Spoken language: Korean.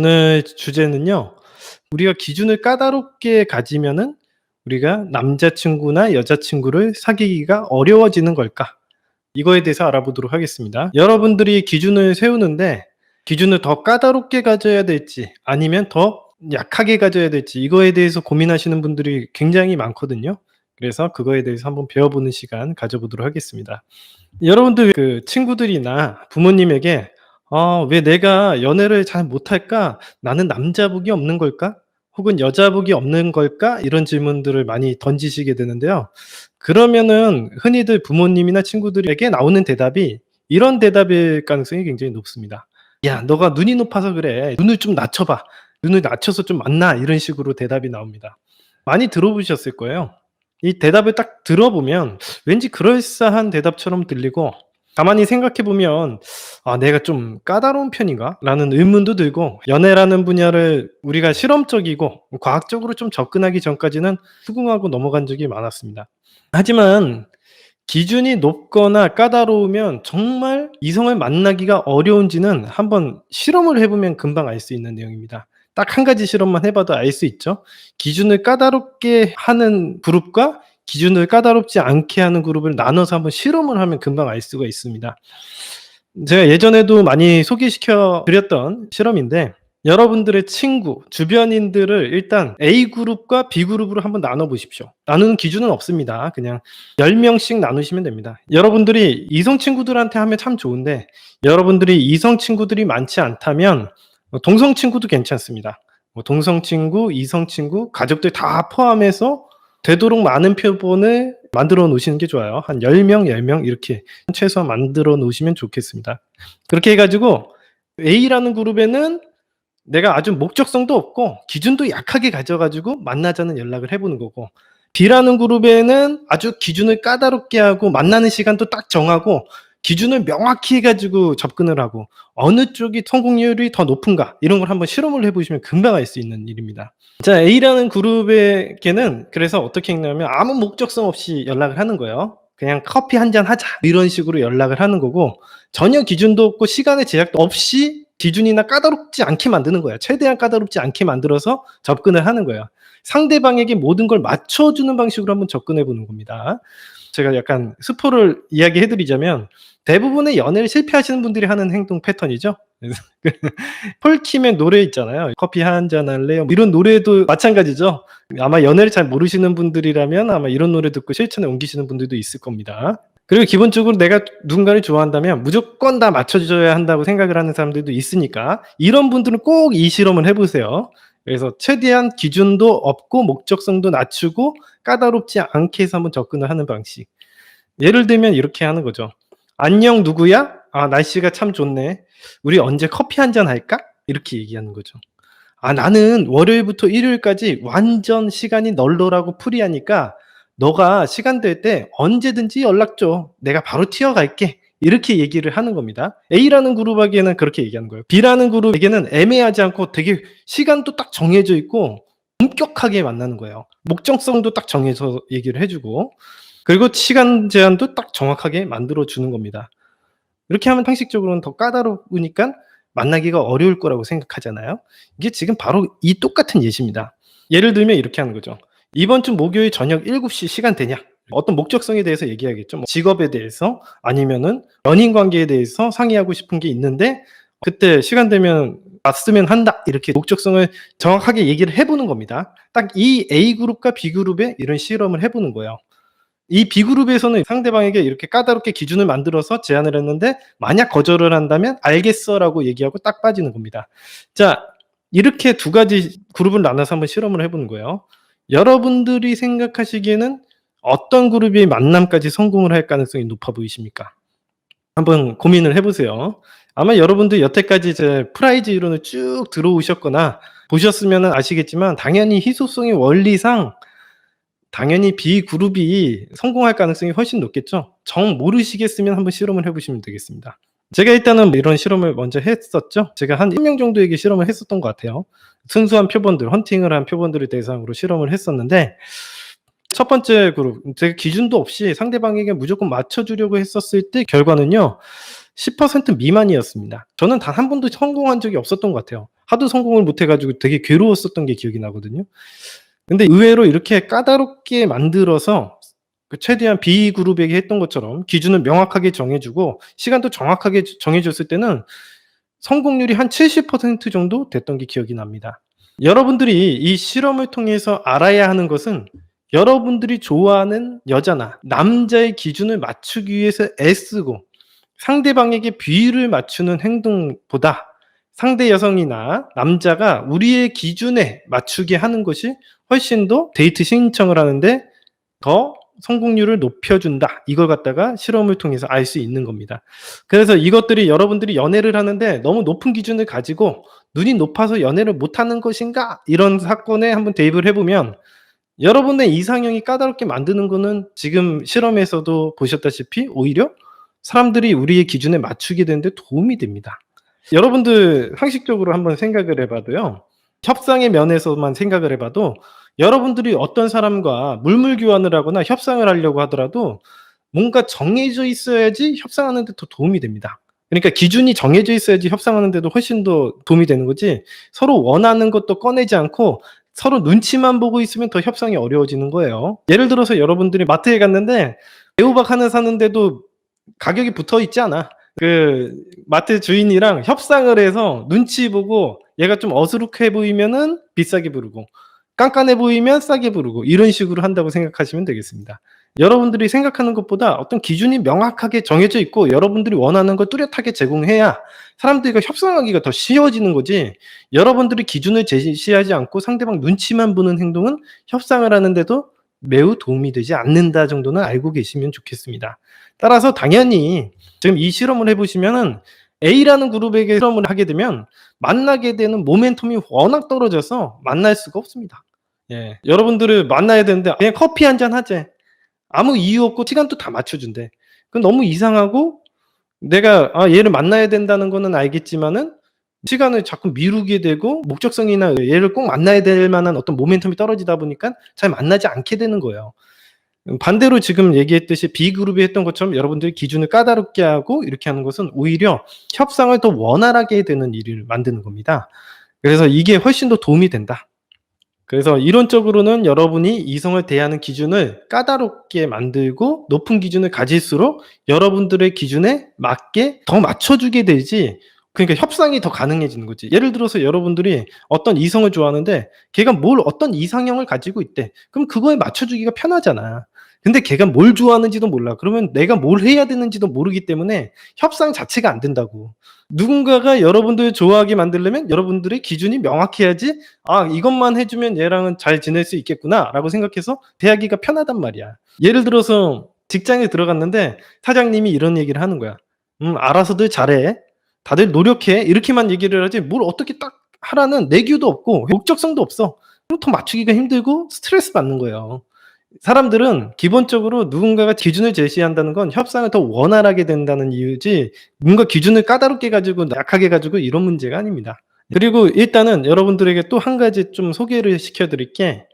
오늘 주제는요. 우리가 기준을 까다롭게 가지면은 우리가 남자친구나 여자친구를 사귀기가 어려워지는 걸까? 이거에 대해서 알아보도록 하겠습니다. 여러분들이 기준을 세우는데 기준을 더 까다롭게 가져야 될지 아니면 더 약하게 가져야 될지 이거에 대해서 고민하시는 분들이 굉장히 많거든요. 그래서 그거에 대해서 한번 배워보는 시간 가져보도록 하겠습니다. 여러분들 그 친구들이나 부모님에게 "왜 내가 연애를 잘 못할까? 나는 남자복이 없는 걸까? 혹은 여자복이 없는 걸까?" 이런 질문들을 많이 던지시게 되는데요. 그러면은 흔히들 부모님이나 친구들에게 나오는 대답이 이런 대답일 가능성이 굉장히 높습니다. "야 너가 눈이 높아서 그래. 눈을 좀 낮춰 봐. 눈을 낮춰서 좀 만나." 이런 식으로 대답이 나옵니다. 많이 들어보셨을 거예요. 이 대답을 딱 들어보면 왠지 그럴싸한 대답처럼 들리고 가만히 생각해 보면 '아 내가 좀 까다로운 편인가?'라는 의문도 들고 연애라는 분야를 우리가 실험적이고 과학적으로 좀 접근하기 전까지는 수긍하고 넘어간 적이 많았습니다. 하지만 기준이 높거나 까다로우면 정말 이성을 만나기가 어려운지는 한번 실험을 해 보면 금방 알 수 있는 내용입니다. 딱 한 가지 실험만 해 봐도 알 수 있죠. 기준을 까다롭게 하는 그룹과 기준을 까다롭지 않게 하는 그룹을 나눠서 한번 실험을 하면 금방 알 수가 있습니다. 제가 예전에도 많이 소개시켜 드렸던 실험인데 여러분들의 친구, 주변인들을 일단 A 그룹과 B 그룹으로 한번 나눠 보십시오. 나누는 기준은 없습니다. 그냥 10 명씩 나누시면 됩니다. 여러분들이 이성 친구들한테 하면 참 좋은데 여러분들이 이성 친구들이 많지 않다면 동성 친구도 괜찮습니다. 동성 친구, 이성 친구, 가족들 다 포함해서 되도록 많은 표본을 만들어 놓으시는 게 좋아요. 한 10 명, 10명 이렇게 최소한 만들어 놓으시면 좋겠습니다. 그렇게 해 가지고 A라는 그룹에는 내가 아주 목적성도 없고 기준도 약하게 가져 가지고 만나자는 연락을 해 보는 거고 B라는 그룹에는 아주 기준을 까다롭게 하고 만나는 시간도 딱 정하고 기준을 명확히 해 가지고 접근을 하고 어느 쪽이 성공률이 더 높은가 이런 걸 한번 실험을 해 보시면 금방 알 수 있는 일입니다. 자 A라는 그룹에게는 그래서 어떻게 했냐면 아무 목적성 없이 연락을 하는 거예요. 그냥 "커피 한 잔 하자." 이런 식으로 연락을 하는 거고 전혀 기준도 없고 시간의 제약도 없이 기준이나 까다롭지 않게 만드는 거예요. 최대한 까다롭지 않게 만들어서 접근을 하는 거예요. 상대방에게 모든 걸 맞춰 주는 방식으로 한번 접근해 보는 겁니다. 제가 약간 스포를 이야기해 드리자면 대부분의 연애를 실패하시는 분들이 하는 행동 패턴이죠. 그래서 폴킴의 노래 있잖아요. "커피 한 잔 할래요?" 뭐 이런 노래도 마찬가지죠. 아마 연애를 잘 모르시는 분들이라면 아마 이런 노래 듣고 실천에 옮기시는 분들도 있을 겁니다. 그리고 기본적으로 내가 누군가를 좋아한다면 무조건 다 맞춰 줘야 한다고 생각을 하는 사람들도 있으니까 이런 분들은 꼭 이 실험을 해 보세요. 그래서 최대한 기준도 없고 목적성도 낮추고 까다롭지 않게 해서 한번 접근을 하는 방식. 예를 들면 이렇게 하는 거죠. "안녕 누구야? 아 날씨가 참 좋네. 우리 언제 커피 한 잔 할까?" 이렇게 얘기하는 거죠. "아 나는 월요일부터 일요일까지 완전 시간이 널널하고 프리하니까 너가 시간 될 때 언제든지 연락 줘. 내가 바로 튀어갈게." 이렇게 얘기를 하는 겁니다. A라는 그룹에게는 그렇게 얘기하는 거예요. B라는 그룹에게는 애매하지 않고 되게 시간도 딱 정해져 있고 엄격하게 만나는 거예요. 목적성도 딱 정해서 얘기를 해 주고 그리고 시간 제한도 딱 정확하게 만들어 주는 겁니다. 이렇게 하면 상식적으로는 더 까다로우니깐 만나기가 어려울 거라고 생각하잖아요. 이게 지금 바로 이 똑같은 예시입니다. 예를 들면 이렇게 하는 거죠. "이번 주 목요일 저녁 7시 시간 되냐?" 어떤 목적성에 대해서 얘기하겠죠. 뭐 직업에 대해서 아니면은 연인 관계에 대해서 상의하고 싶은 게 있는데 "그때 시간 되면 왔으면 한다." 이렇게 목적성을 정확하게 얘기를 해 보는 겁니다. 딱 이 A 그룹과 B 그룹에 이런 실험을 해 보는 거예요. 이 B그룹에서는 상대방에게 이렇게 까다롭게 기준을 만들어서 제안을 했는데 만약 거절을 한다면 "알겠어."라고 얘기하고 딱 빠지는 겁니다. 자 이렇게 두 가지 그룹을 나눠서 한번 실험을 해 보는 거예요. 여러분들이 생각하시기에는 어떤 그룹이 만남까지 성공을 할 가능성이 높아 보이십니까? 한번 고민을 해 보세요. 아마 여러분들 여태까지 이제 프라이즈 이론을 쭉 들어오셨거나 보셨으면은 아시겠지만 당연히 희소성의 원리상 당연히 B 그룹이 성공할 가능성이 훨씬 높겠죠. 정 모르시겠으면 한번 실험을 해 보시면 되겠습니다. 제가 일단은 이런 실험을 먼저 했었죠. 제가 한 1명 정도에게 실험을 했었던 것 같아요. 순수한 표본들, 헌팅을 한 표본들을 대상으로 실험을 했었는데 첫 번째 그룹 제가 기준도 없이 상대방에게 무조건 맞춰 주려고 했었을 때 결과는요. 10% 미만이었습니다. 저는 단 한 번도 성공한 적이 없었던 것 같아요. 하도 성공을 못 해 가지고 되게 괴로웠었던 게 기억이 나거든요. 근데 의외로 이렇게 까다롭게 만들어서 최대한 B그룹에게 했던 것처럼 기준을 명확하게 정해 주고 시간도 정확하게 정해 줬을 때는 성공률이 한 70% 정도 됐던 게 기억이 납니다. 여러분들이 이 실험을 통해서 알아야 하는 것은 여러분들이 좋아하는 여자나 남자의 기준을 맞추기 위해서 애쓰고 상대방에게 비위를 맞추는 행동보다 상대 여성이나 남자가 우리의 기준에 맞추게 하는 것이 훨씬 더 데이트 신청을 하는데 더 성공률을 높여준다. 이걸 갖다가 실험을 통해서 알 수 있는 겁니다. 그래서 이것들이 여러분들이 연애를 하는데 너무 높은 기준을 가지고 '눈이 높아서 연애를 못하는 것인가?' 이런 사건에 한번 대입을 해 보면 여러분의 이상형이 까다롭게 만드는 거는 지금 실험에서도 보셨다시피 오히려 사람들이 우리의 기준에 맞추게 되는 데 도움이 됩니다. 여러분들 상식적으로 한번 생각을 해 봐도요. 협상의 면에서만 생각을 해 봐도 여러분들이 어떤 사람과 물물 교환을 하거나 협상을 하려고 하더라도 뭔가 정해져 있어야지 협상하는 데 더 도움이 됩니다. 그러니까 기준이 정해져 있어야지 협상하는 데도 훨씬 더 도움이 되는 거지 서로 원하는 것도 꺼내지 않고 서로 눈치만 보고 있으면 더 협상이 어려워지는 거예요. 예를 들어서 여러분들이 마트에 갔는데 애호박 하나 사는데도 가격이 붙어 있지 않아. 그 마트 주인이랑 협상을 해서 눈치 보고 얘가 좀 어수룩해 보이면은 비싸게 부르고 깐깐해 보이면 싸게 부르고 이런 식으로 한다고 생각하시면 되겠습니다. 여러분들이 생각하는 것보다 어떤 기준이 명확하게 정해져 있고 여러분들이 원하는 걸 뚜렷하게 제공해야 사람들과 협상하기가 더 쉬워지는 거지 여러분들이 기준을 제시하지 않고 상대방 눈치만 보는 행동은 협상을 하는 데도 매우 도움이 되지 않는다 정도는 알고 계시면 좋겠습니다. 따라서 당연히 지금 이 실험을 해 보시면은 A라는 그룹에게 실험을 하게 되면 만나게 되는 모멘텀이 워낙 떨어져서 만날 수가 없습니다. 예. 여러분들을 만나야 되는데 "그냥 커피 한 잔 하재." 아무 이유 없고 시간도 다 맞춰 준대. 그건 너무 이상하고 내가 얘를 만나야 된다는 거는 알겠지만은 시간을 자꾸 미루게 되고 목적성이나 얘를 꼭 만나야 될 만한 어떤 모멘텀이 떨어지다 보니까 잘 만나지 않게 되는 거예요. 반대로 지금 얘기했듯이 B그룹이 했던 것처럼 여러분들이 기준을 까다롭게 하고 이렇게 하는 것은 오히려 협상을 더 원활하게 되는 일을 만드는 겁니다. 그래서 이게 훨씬 더 도움이 된다. 그래서 이론적으로는 여러분이 이성을 대하는 기준을 까다롭게 만들고 높은 기준을 가질수록 여러분들의 기준에 맞게 더 맞춰주게 되지 그러니까 협상이 더 가능해지는 거지. 예를 들어서 여러분들이 어떤 이성을 좋아하는데 걔가 어떤 이상형을 가지고 있대. 그럼 그거에 맞춰주기가 편하잖아. 근데 걔가 뭘 좋아하는지도 몰라. 그러면 내가 뭘 해야 되는지도 모르기 때문에 협상 자체가 안 된다고. 누군가가 여러분들 좋아하게 만들려면 여러분들의 기준이 명확해야지 '아 이것만 해 주면 얘랑은 잘 지낼 수 있겠구나.'라고 생각해서 대하기가 편하단 말이야. 예를 들어서 직장에 들어갔는데 사장님이 이런 얘기를 하는 거야. 알아서들 잘해. 다들 노력해." 이렇게만 얘기를 하지 뭘 어떻게 딱 하라는 내규도 없고 목적성도 없어. 그럼 더 맞추기가 힘들고 스트레스 받는 거예요. 사람들은 기본적으로 누군가가 기준을 제시한다는 건 협상을 더 원활하게 된다는 이유지 뭔가 기준을 까다롭게 가지고 약하게 가지고 이런 문제가 아닙니다. 그리고 일단은 여러분들에게 또 한 가지 좀 소개를 시켜 드릴 게